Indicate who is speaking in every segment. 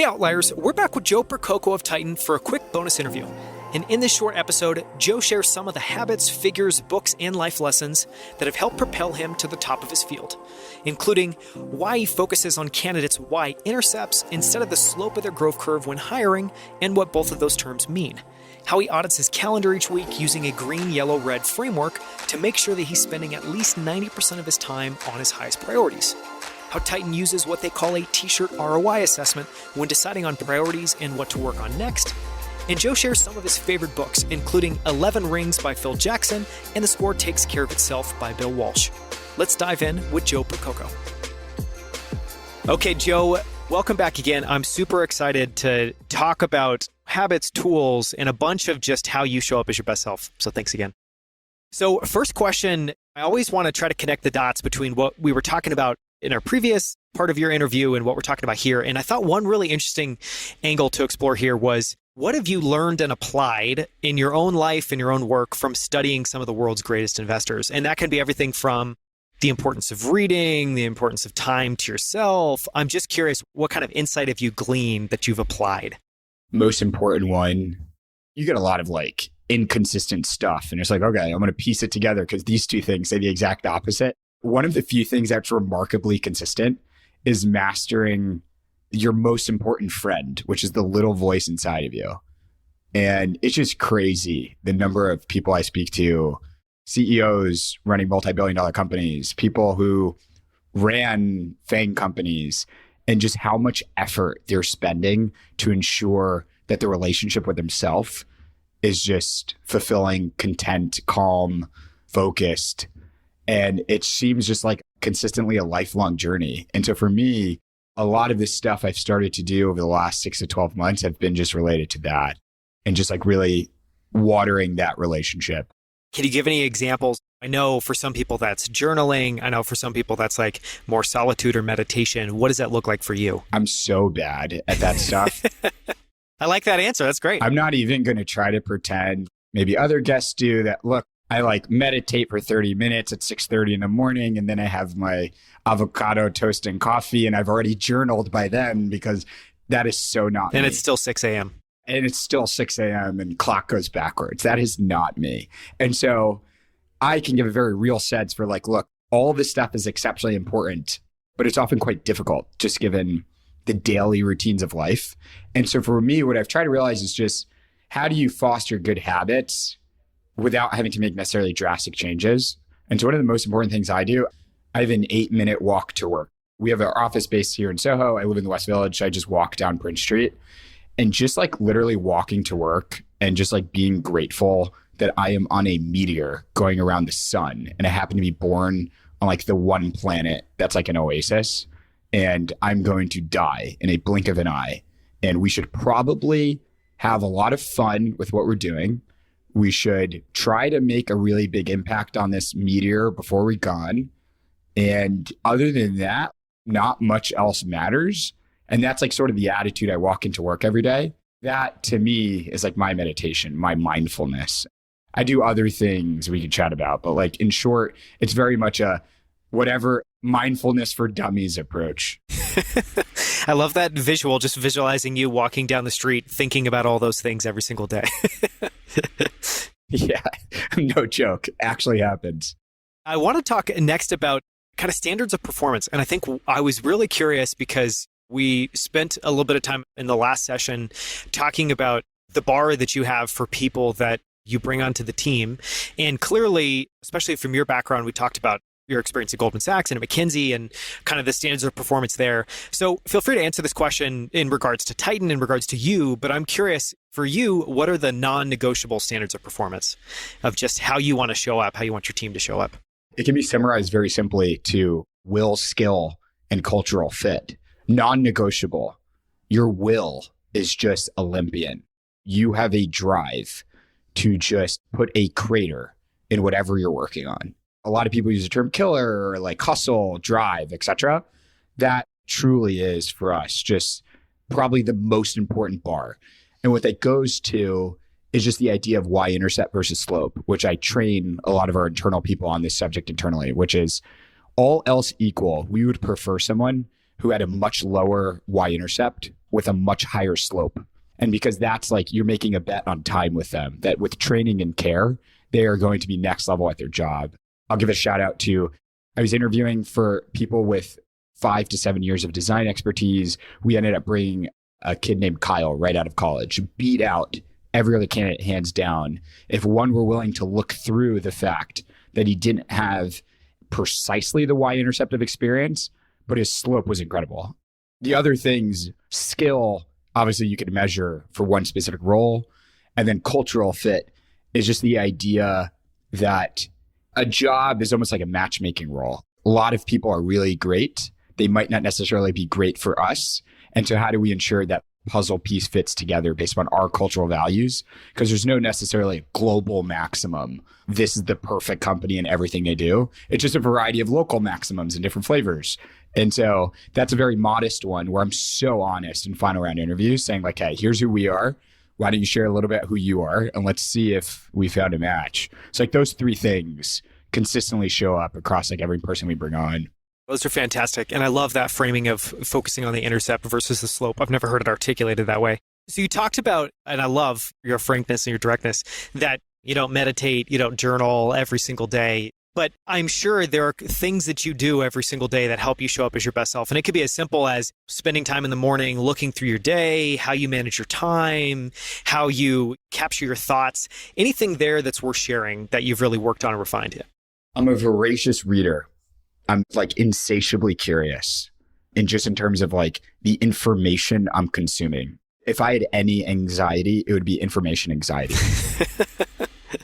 Speaker 1: Hey Outliers, we're back with Joe Percoco of Titan for a quick bonus interview. And in this short episode, Joe shares some of the habits, figures, books, and life lessons that have helped propel him to the top of his field, including why he focuses on candidates' y-intercepts instead of the slope of their growth curve when hiring, and what both of those terms mean. How he audits his calendar each week using a green, yellow, red framework to make sure that he's spending at least 90% of his time on his highest priorities. How Titan uses what they call a t-shirt ROI assessment when deciding on priorities and what to work on next. And Joe shares some of his favorite books, including 11 Rings by Phil Jackson and The Score Takes Care of Itself by Bill Walsh. Let's dive in with Joe Percoco. Okay, Joe, welcome back again. I'm super excited to talk about habits, tools, and a bunch of just how you show up as your best self. So thanks again. So first question, I always want to try to connect the dots between what we were talking about in our previous part of your interview and what we're talking about here. And I thought one really interesting angle to explore here was, what have you learned and applied in your own life and your own work from studying some of the world's greatest investors? And that can be everything from the importance of reading, the importance of time to yourself. I'm just curious, what kind of insight have you gleaned that you've applied?
Speaker 2: Most important one, you get a lot of inconsistent stuff. And it's like, okay, I'm going to piece it together because these two things say the exact opposite. One of the few things that's remarkably consistent is mastering your most important friend, which is the little voice inside of you. And it's just crazy the number of people I speak to, CEOs running multi-billion-dollar companies, people who ran FANG companies, and just how much effort they're spending to ensure that the relationship with themselves is just fulfilling, content, calm, focused. And it seems just like consistently a lifelong journey. And so for me, a lot of this stuff I've started to do over the last 6 to 12 months have been just related to that and just really watering that relationship.
Speaker 1: Can you give any examples? I know for some people that's journaling. I know for some people that's more solitude or meditation. What does that look like for you?
Speaker 2: I'm so bad at that stuff.
Speaker 1: I like that answer. That's great.
Speaker 2: I'm not even going to try to pretend, maybe other guests do, that, look, I meditate for 30 minutes at 6:30 in the morning, and then I have my avocado toast and coffee, and I've already journaled by then, because that is so not me.
Speaker 1: And it's still 6 a.m.
Speaker 2: And it's still 6 a.m. and clock goes backwards. That is not me. And so I can give a very real sense for look, all this stuff is exceptionally important, but it's often quite difficult just given the daily routines of life. And so for me, what I've tried to realize is just, how do you foster good habits without having to make necessarily drastic changes? And so one of the most important things I do, I have an 8-minute walk to work. We have our office based here in Soho. I live in the West Village. So I just walk down Prince Street, and just literally walking to work and just being grateful that I am on a meteor going around the sun, and I happen to be born on the one planet that's an oasis, and I'm going to die in a blink of an eye. And we should probably have a lot of fun with what we're doing. We should try to make a really big impact on this meteor before we're gone. And other than that, not much else matters. And that's sort of the attitude I walk into work every day. That to me is my meditation, my mindfulness. I do other things we could chat about, but in short, it's very much a whatever mindfulness for dummies approach.
Speaker 1: I love that visual, just visualizing you walking down the street, thinking about all those things every single day.
Speaker 2: Yeah, no joke. Actually happens.
Speaker 1: I want to talk next about kind of standards of performance. And I think I was really curious because we spent a little bit of time in the last session talking about the bar that you have for people that you bring onto the team. And clearly, especially from your background, we talked about your experience at Goldman Sachs and at McKinsey and kind of the standards of performance there. So feel free to answer this question in regards to Titan, in regards to you, but I'm curious for you, what are the non-negotiable standards of performance of just how you want to show up, how you want your team to show up?
Speaker 2: It can be summarized very simply to will, skill, and cultural fit. Non-negotiable. Your will is just Olympian. You have a drive to just put a crater in whatever you're working on. A lot of people use the term killer or hustle, drive, etc. That truly is for us just probably the most important bar. And what that goes to is just the idea of y-intercept versus slope, which I train a lot of our internal people on this subject internally, which is all else equal, we would prefer someone who had a much lower y-intercept with a much higher slope. And because that's like, you're making a bet on time with them, that with training and care, they are going to be next level at their job. I'll give a shout out to, I was interviewing for people with 5 to 7 years of design expertise. We ended up bringing a kid named Kyle right out of college, beat out every other candidate hands down. If one were willing to look through the fact that he didn't have precisely the y-intercept of experience, but his slope was incredible. The other things, skill, obviously you can measure for one specific role. And then cultural fit is just the idea that a job is almost like a matchmaking role. A lot of people are really great. They might not necessarily be great for us. And so how do we ensure that puzzle piece fits together based on our cultural values? Because there's no necessarily global maximum. This is the perfect company in everything they do. It's just a variety of local maximums and different flavors. And so that's a very modest one where I'm so honest in final round interviews saying like, hey, here's who we are. Why don't you share a little bit who you are? And let's see if we found a match. So like those three things consistently show up across like every person we bring on.
Speaker 1: Those are fantastic. And I love that framing of focusing on the intercept versus the slope. I've never heard it articulated that way. So you talked about, and I love your frankness and your directness, that you don't meditate, you don't journal every single day. But I'm sure there are things that you do every single day that help you show up as your best self. And it could be as simple as spending time in the morning, looking through your day, how you manage your time, how you capture your thoughts. Anything there that's worth sharing that you've really worked on and refined yet?
Speaker 2: I'm a voracious reader. I'm like insatiably curious. And just in terms of like the information I'm consuming. If I had any anxiety, it would be information anxiety.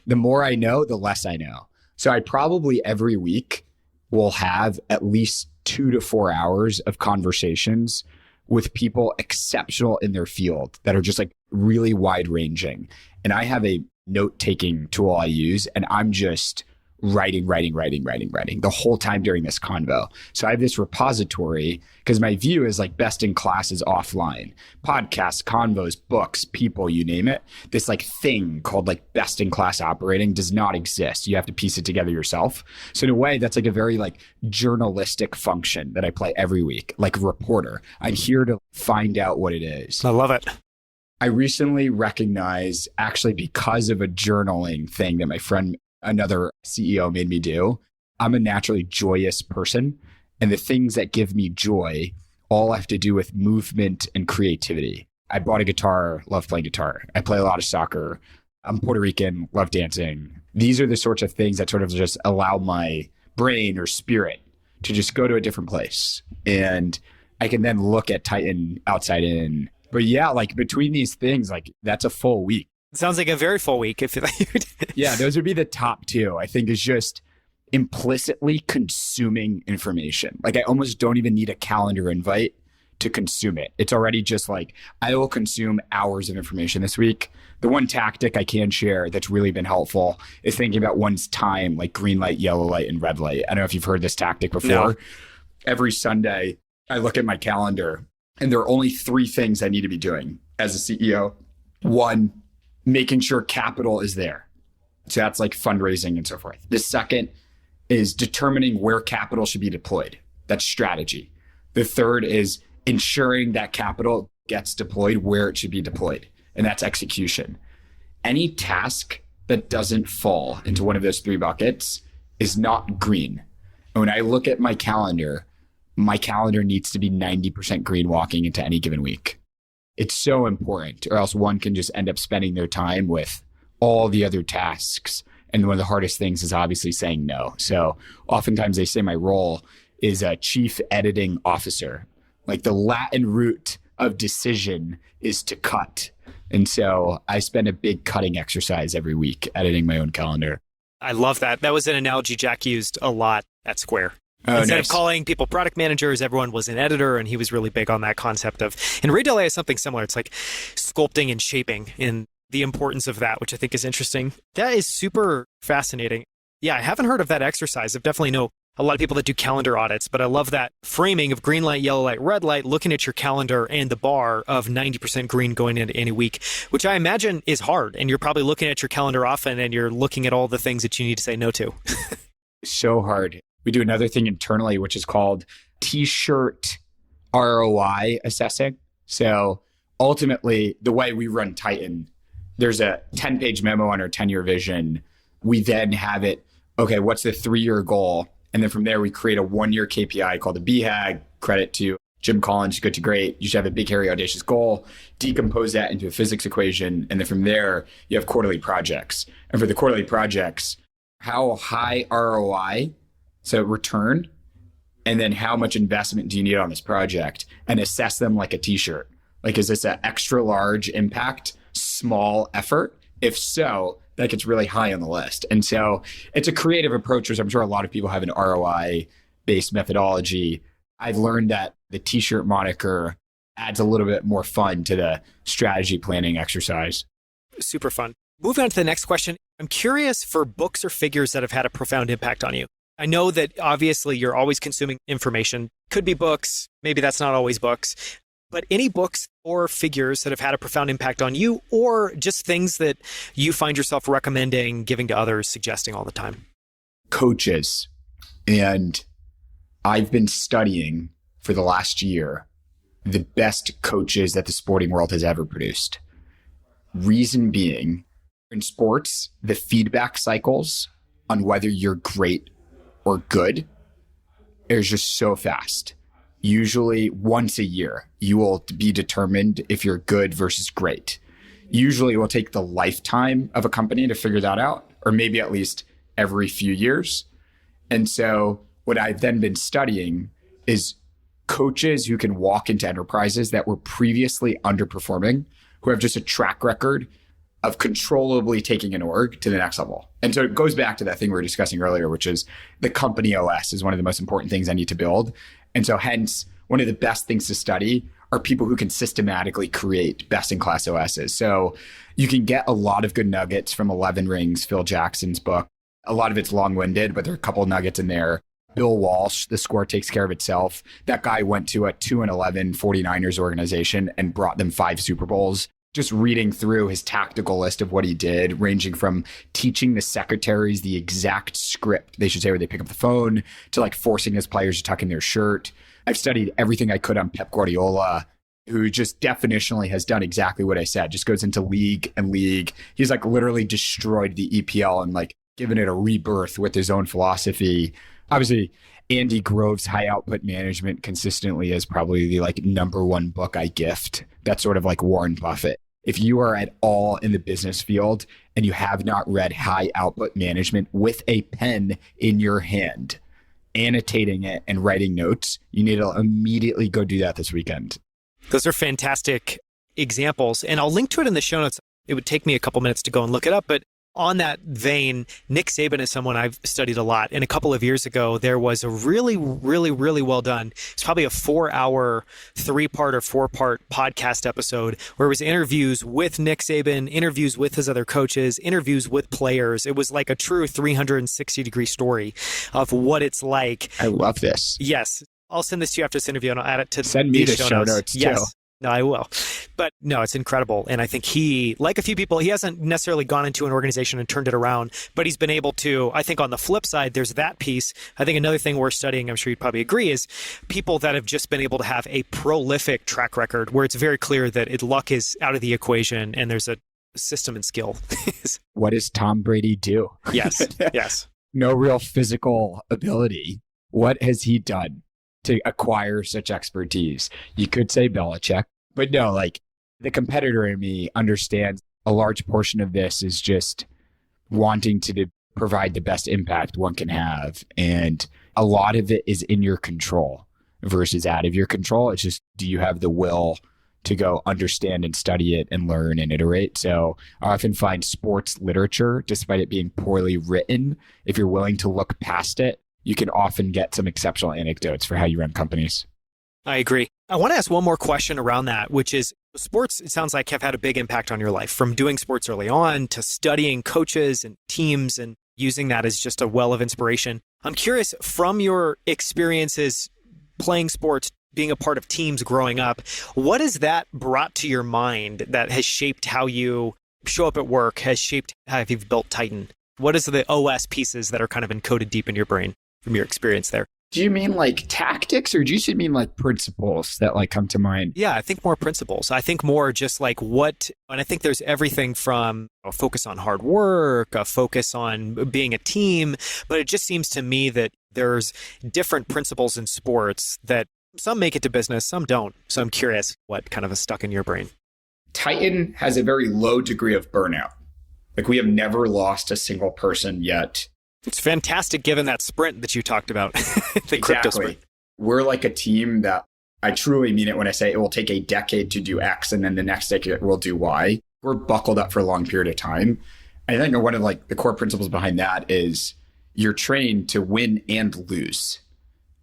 Speaker 2: The more I know, the less I know. So I probably every week will have at least 2 to 4 hours of conversations with people exceptional in their field that are just like really wide ranging. And I have a note-taking tool I use, and I'm just writing the whole time during this convo. So I have this repository because my view is like best in class is offline. Podcasts, convos, books, people, you name it. This like thing called like best in class operating does not exist. You have to piece it together yourself. So in a way, that's like a very like journalistic function that I play every week, like a reporter. I'm here to find out what it is.
Speaker 1: I love it.
Speaker 2: I recently recognized, actually because of a journaling thing that my friend, another CEO, made me do, I'm a naturally joyous person. And the things that give me joy all have to do with movement and creativity. I bought a guitar, love playing guitar. I play a lot of soccer. I'm Puerto Rican, love dancing. These are the sorts of things that sort of just allow my brain or spirit to just go to a different place. And I can then look at Titan outside in. But yeah, like between these things, like that's a full week.
Speaker 1: Sounds like a very full week.
Speaker 2: Yeah, those would be the top two, I think, is just implicitly consuming information. Like I almost don't even need a calendar invite to consume it. It's already just like, I will consume hours of information this week. The one tactic I can share that's really been helpful is thinking about one's time, like green light, yellow light, and red light. I don't know if you've heard this tactic before. No. Every Sunday, I look at my calendar and there are only 3 things I need to be doing as a CEO. 1, making sure capital is there. So that's like fundraising and so forth. The second is determining where capital should be deployed. That's strategy. The third is ensuring that capital gets deployed where it should be deployed. And that's execution. Any task that doesn't fall into one of those 3 buckets is not green. And when I look at my calendar needs to be 90% green walking into any given week. It's so important, or else one can just end up spending their time with all the other tasks. And one of the hardest things is obviously saying no. So oftentimes they say my role is a chief editing officer. Like the Latin root of decision is to cut. And so I spend a big cutting exercise every week editing my own calendar.
Speaker 1: I love that. That was an analogy Jack used a lot at Square.
Speaker 2: Oh,
Speaker 1: Instead
Speaker 2: nice.
Speaker 1: of calling people product managers, everyone was an editor, and he was really big on that concept of, and Ray Dalio has something similar. It's like sculpting and shaping and the importance of that, which I think is interesting. That is super fascinating. Yeah, I haven't heard of that exercise. I've definitely know a lot of people that do calendar audits, but I love that framing of green light, yellow light, red light, looking at your calendar and the bar of 90% green going into any week, which I imagine is hard. And you're probably looking at your calendar often and you're looking at all the things that you need to say no to.
Speaker 2: So hard. We do another thing internally, which is called T-shirt ROI assessing. So ultimately, the way we run Titan, there's a 10-page memo on our 10-year vision. We then have it, okay, what's the 3-year goal? And then from there, we create a 1-year KPI called the BHAG. Credit to Jim Collins, Good to Great. You should have a big, hairy, audacious goal, decompose that into a physics equation. And then from there, you have quarterly projects. And for the quarterly projects, how high ROI, so return, and then how much investment do you need on this project, and assess them like a t-shirt. Like, is this an extra large impact, small effort? If so, that gets really high on the list. And so it's a creative approach, which I'm sure a lot of people have an ROI-based methodology. I've learned that the t-shirt moniker adds a little bit more fun to the strategy planning exercise.
Speaker 1: Super fun. Moving on to the next question. I'm curious for books or figures that have had a profound impact on you. I know that obviously you're always consuming information. Could be books. Maybe that's not always books. But any books or figures that have had a profound impact on you, or just things that you find yourself recommending, giving to others, suggesting all the time?
Speaker 2: Coaches. And I've been studying for the last year the best coaches that the sporting world has ever produced. Reason being, in sports, the feedback cycles on whether you're great or good is just so fast. Usually once a year, you will be determined if you're good versus great. Usually it will take the lifetime of a company to figure that out, or maybe at least every few years. And so what I've then been studying is coaches who can walk into enterprises that were previously underperforming, who have just a track record of controllably taking an org to the next level. And so it goes back to that thing we were discussing earlier, which is the company OS is one of the most important things I need to build. And so hence, one of the best things to study are people who can systematically create best-in-class OSs. So you can get a lot of good nuggets from 11 Rings, Phil Jackson's book. A lot of it's long-winded, but there are a couple of nuggets in there. Bill Walsh, The Score Takes Care of Itself. That guy went to a 2-11 49ers organization and brought them 5 Super Bowls. Just reading through his tactical list of what he did, ranging from teaching the secretaries the exact script they should say when they pick up the phone, to like forcing his players to tuck in their shirt. I've studied everything I could on Pep Guardiola, who just definitionally has done exactly what I said, just goes into league and league. He's like literally destroyed the EPL and like given it a rebirth with his own philosophy. Obviously, Andy Grove's High Output Management consistently is probably the like number one book I gift. That's sort of like Warren Buffett. If you are at all in the business field and you have not read High Output Management with a pen in your hand, annotating it and writing notes, you need to immediately go do that this weekend.
Speaker 1: Those are fantastic examples. And I'll link to it in the show notes. It would take me a couple minutes to go and look it up, but on that vein, Nick Saban is someone I've studied a lot. And a couple of years ago, there was a really, really, really well done. It's probably a 4-hour, 3-part or 4-part podcast episode where it was interviews with Nick Saban, interviews with his other coaches, interviews with players. It was like a true 360-degree story of what it's like.
Speaker 2: I love this.
Speaker 1: Yes. I'll send this to you after this interview and I'll add it to
Speaker 2: Send me the show notes too.
Speaker 1: Yes. No, I will. But no, it's incredible. And I think he, like a few people, he hasn't necessarily gone into an organization and turned it around, but he's been able to, I think on the flip side, there's that piece. I think another thing we're studying, I'm sure you'd probably agree, is people that have just been able to have a prolific track record where it's very clear that luck is out of the equation and there's a system and skill.
Speaker 2: What does Tom Brady do?
Speaker 1: Yes, yes.
Speaker 2: No real physical ability. What has he done to acquire such expertise? You could say Belichick, but no, like the competitor in me understands a large portion of this is just wanting to provide the best impact one can have. And a lot of it is in your control versus out of your control. It's just, do you have the will to go understand and study it and learn and iterate? So I often find sports literature, despite it being poorly written, if you're willing to look past it, you can often get some exceptional anecdotes for how you run companies.
Speaker 1: I agree. I want to ask one more question around that, which is sports, it sounds like, have had a big impact on your life, from doing sports early on to studying coaches and teams and using that as just a well of inspiration. I'm curious, from your experiences playing sports, being a part of teams growing up, what has that brought to your mind that has shaped how you show up at work, has shaped how you've built Titan? What is the OS pieces that are kind of encoded deep in your brain from your experience there?
Speaker 2: Do you mean like tactics or do you mean like principles that like come to mind?
Speaker 1: Yeah, I think more principles. I think more just like and I think there's everything from a focus on hard work, a focus on being a team, but it just seems to me that there's different principles in sports that some make it to business, some don't. So I'm curious what kind of is stuck in your brain.
Speaker 2: Titan has a very low degree of burnout. Like we have never lost a single person yet.
Speaker 1: It's fantastic given that sprint that you talked about, the crypto sprint.
Speaker 2: We're like a team that I truly mean it when I say it will take a decade to do X and then the next decade will do Y. We're buckled up for a long period of time. I think one of like the core principles behind that is you're trained to win and lose.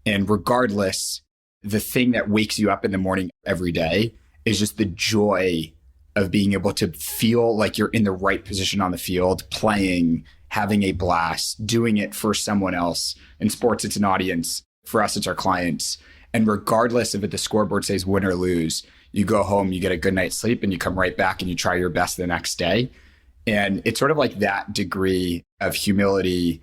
Speaker 2: And regardless, the thing that wakes you up in the morning every day is just the joy of being able to feel like you're in the right position on the field, playing, having a blast, doing it for someone else. In sports, it's an audience. For us, it's our clients. And regardless of if the scoreboard says win or lose, you go home, you get a good night's sleep, and you come right back and you try your best the next day. And it's sort of like that degree of humility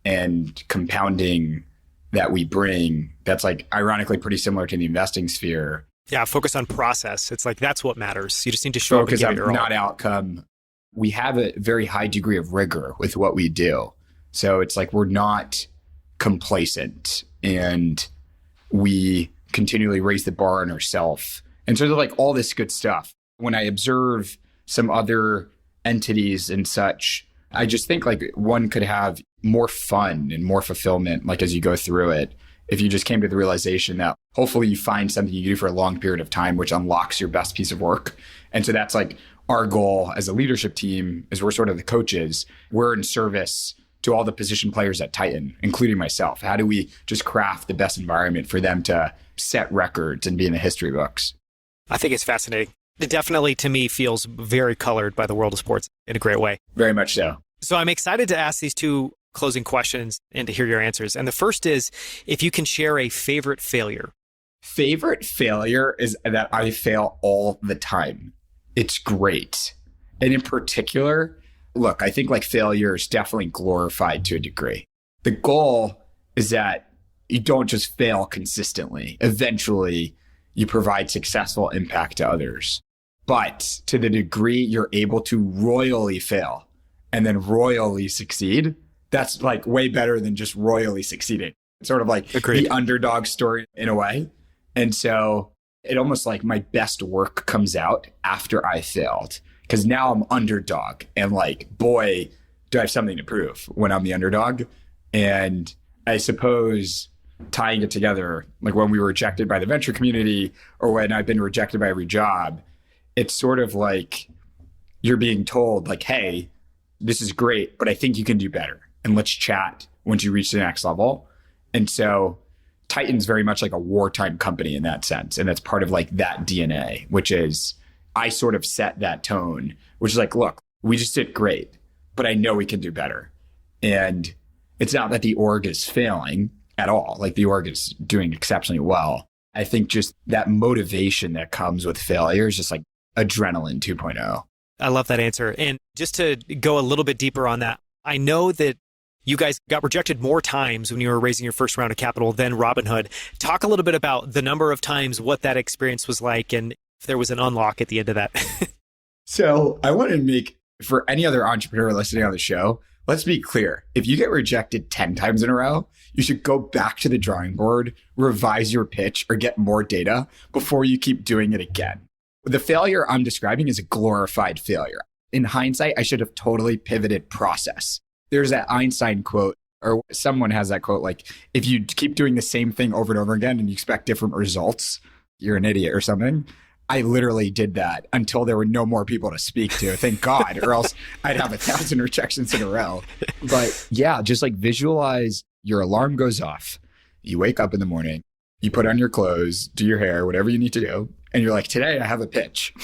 Speaker 2: and compounding that we bring that's like ironically pretty similar to the investing sphere.
Speaker 1: Yeah, focus on process. It's like that's what matters. You just need to show up and give it your all.
Speaker 2: Not outcome. We have a very high degree of rigor with what we do. So it's like we're not complacent and we continually raise the bar on ourselves. And sort of like all this good stuff. When I observe some other entities and such, I just think like one could have more fun and more fulfillment like as you go through it. If you just came to the realization that hopefully you find something you do for a long period of time, which unlocks your best piece of work. And so that's like our goal as a leadership team is we're sort of the coaches. We're in service to all the position players at Titan, including myself. How do we just craft the best environment for them to set records and be in the history books?
Speaker 1: I think it's fascinating. It definitely, to me, feels very colored by the world of sports in a great way.
Speaker 2: Very much so.
Speaker 1: So I'm excited to ask these two closing questions and to hear your answers. And the first is, if you can share a favorite failure.
Speaker 2: Favorite failure is that I fail all the time. It's great. And in particular, look, I think like failure is definitely glorified to a degree. The goal is that you don't just fail consistently. Eventually, you provide successful impact to others. But to the degree you're able to royally fail and then royally succeed, that's like way better than just royally succeeding. It's sort of like
Speaker 1: Agreed.
Speaker 2: The underdog story in a way. And so it almost like my best work comes out after I failed because now I'm underdog and like, boy, do I have something to prove when I'm the underdog. And I suppose tying it together, like when we were rejected by the venture community or when I've been rejected by every job, it's sort of like you're being told like, hey, this is great, but I think you can do better. And let's chat once you reach the next level. And so Titan's very much like a wartime company in that sense. And that's part of like that DNA, which is I sort of set that tone, which is like, look, we just did great, but I know we can do better. And it's not that the org is failing at all. Like the org is doing exceptionally well. I think just that motivation that comes with failure is just like adrenaline 2.0.
Speaker 1: I love that answer. And just to go a little bit deeper on that, I know that you guys got rejected more times when you were raising your first round of capital than Robinhood. Talk a little bit about the number of times, what that experience was like, and if there was an unlock at the end of that.
Speaker 2: So I want to make, for any other entrepreneur listening on the show, let's be clear. If you get rejected 10 times in a row, you should go back to the drawing board, revise your pitch, or get more data before you keep doing it again. The failure I'm describing is a glorified failure. In hindsight, I should have totally pivoted process. There's that Einstein quote, or someone has that quote, like, if you keep doing the same thing over and over again and you expect different results, you're an idiot or something. I literally did that until there were no more people to speak to, thank God, or else I'd have 1,000 rejections in a row. But yeah, just like visualize your alarm goes off. You wake up in the morning, you put on your clothes, do your hair, whatever you need to do. And you're like, today I have a pitch.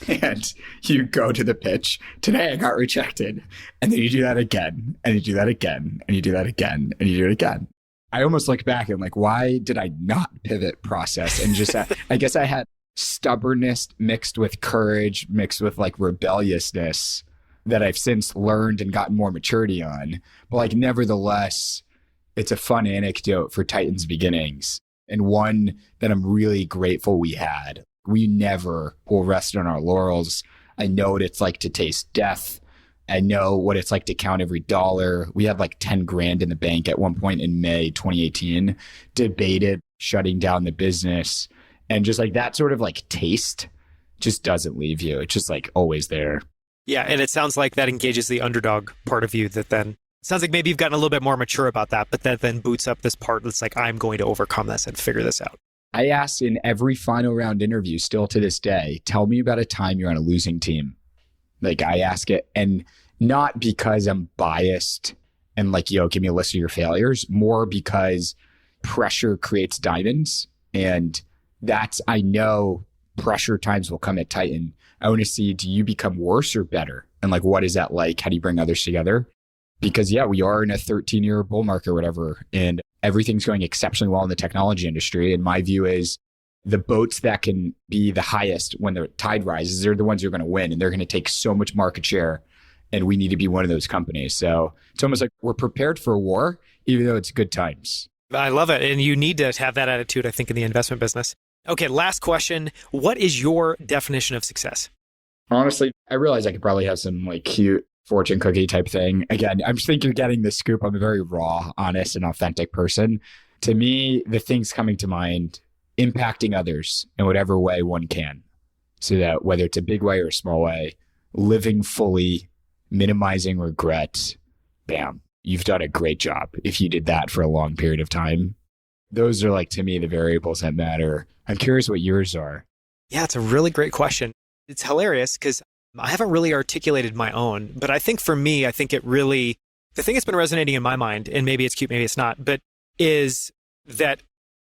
Speaker 2: And you go to the pitch. Today I got rejected. And then you do that again. And you do that again. And you do that again. And you do it again. I almost look back and like, why did I not pivot process? And just, I guess I had stubbornness mixed with courage, mixed with like rebelliousness that I've since learned and gotten more maturity on. But like, nevertheless, It's a fun anecdote for Titan's beginnings, and one that I'm really grateful we had. We never will rest on our laurels. I know what it's like to taste death. I know what it's like to count every dollar. We had like 10 grand in the bank at one point in May 2018, debated shutting down the business. And just like that sort of like taste just doesn't leave you. It's just like always there.
Speaker 1: Yeah. And it sounds like that engages the underdog part of you that then sounds like maybe you've gotten a little bit more mature about that, but that then boots up this part that's like, I'm going to overcome this and figure this out.
Speaker 2: I ask in every final round interview still to this day, tell me about a time you're on a losing team. Like I ask it, and not because I'm biased and like, give me a list of your failures, more because pressure creates diamonds. And I know pressure times will come at Titan. I want to see, do you become worse or better? And like, what is that like? How do you bring others together? Because we are in a 13-year bull market or whatever, and everything's going exceptionally well in the technology industry. And my view is the boats that can be the highest when the tide rises, they're the ones who are going to win, and they're going to take so much market share. And we need to be one of those companies. So it's almost like we're prepared for war, even though it's good times.
Speaker 1: I love it. And you need to have that attitude, I think, in the investment business. Okay, last question. What is your definition of success?
Speaker 2: Honestly, I realize I could probably have some like cute fortune cookie type thing. Again, I'm just thinking you're getting the scoop. I'm a very raw, honest, and authentic person. To me, the things coming to mind, impacting others in whatever way one can. So that whether it's a big way or a small way, living fully, minimizing regret, bam, you've done a great job if you did that for a long period of time. Those are like, to me, the variables that matter. I'm curious what yours are.
Speaker 1: Yeah, it's a really great question. It's hilarious because I haven't really articulated my own, but I think for me, the thing that's been resonating in my mind, and maybe it's cute, maybe it's not, but is that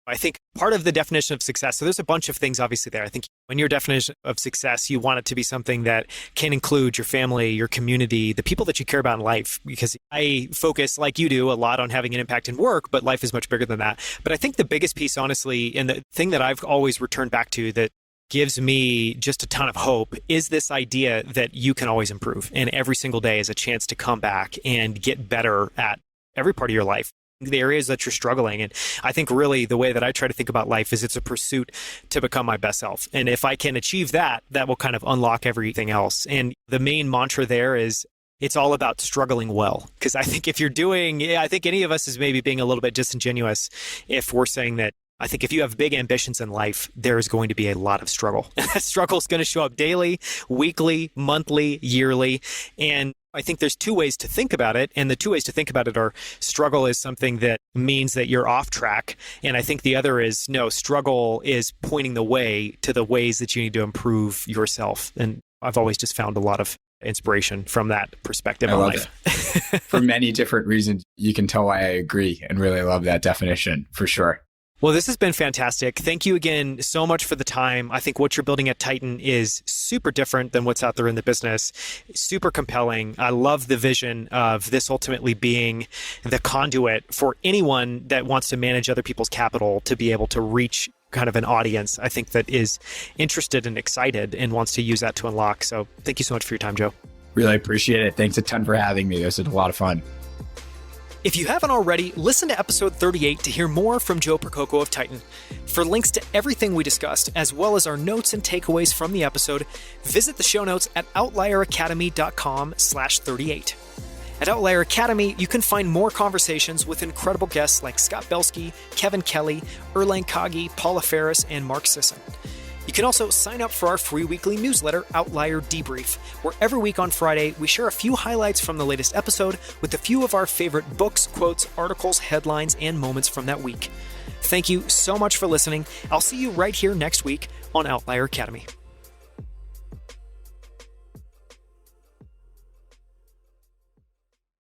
Speaker 1: I think part of the definition of success, so there's a bunch of things obviously there. I think when your definition of success, you want it to be something that can include your family, your community, the people that you care about in life, because I focus, like you do, a lot on having an impact in work, but life is much bigger than that. But I think the biggest piece, honestly, and the thing that I've always returned back to that gives me just a ton of hope is this idea that you can always improve. And every single day is a chance to come back and get better at every part of your life, the areas that you're struggling. And I think really the way that I try to think about life is it's a pursuit to become my best self. And if I can achieve that, that will kind of unlock everything else. And the main mantra there is it's all about struggling well. Because I think I think any of us is maybe being a little bit disingenuous if we're saying that I think if you have big ambitions in life, there is going to be a lot of struggle. And that struggle is going to show up daily, weekly, monthly, yearly. And I think there's two ways to think about it. And the two ways to think about it are struggle is something that means that you're off track. And I think the other is no, struggle is pointing the way to the ways that you need to improve yourself. And I've always just found a lot of inspiration from that perspective in life.
Speaker 2: For many different reasons, you can tell why I agree and really love that definition for sure.
Speaker 1: Well, this has been fantastic. Thank you again so much for the time. I think what you're building at Titan is super different than what's out there in the business, super compelling. I love the vision of this ultimately being the conduit for anyone that wants to manage other people's capital to be able to reach kind of an audience, I think, that is interested and excited and wants to use that to unlock. So thank you so much for your time, Joe.
Speaker 2: Really appreciate it. Thanks a ton for having me. This was a lot of fun.
Speaker 1: If you haven't already, listen to episode 38 to hear more from Joe Percoco of Titan. For links to everything we discussed, as well as our notes and takeaways from the episode, visit the show notes at outlieracademy.com/38. At Outlier Academy, you can find more conversations with incredible guests like Scott Belsky, Kevin Kelly, Erlang Kagi, Paula Ferris, and Mark Sisson. You can also sign up for our free weekly newsletter, Outlier Debrief, where every week on Friday, we share a few highlights from the latest episode with a few of our favorite books, quotes, articles, headlines, and moments from that week. Thank you so much for listening. I'll see you right here next week on Outlier Academy.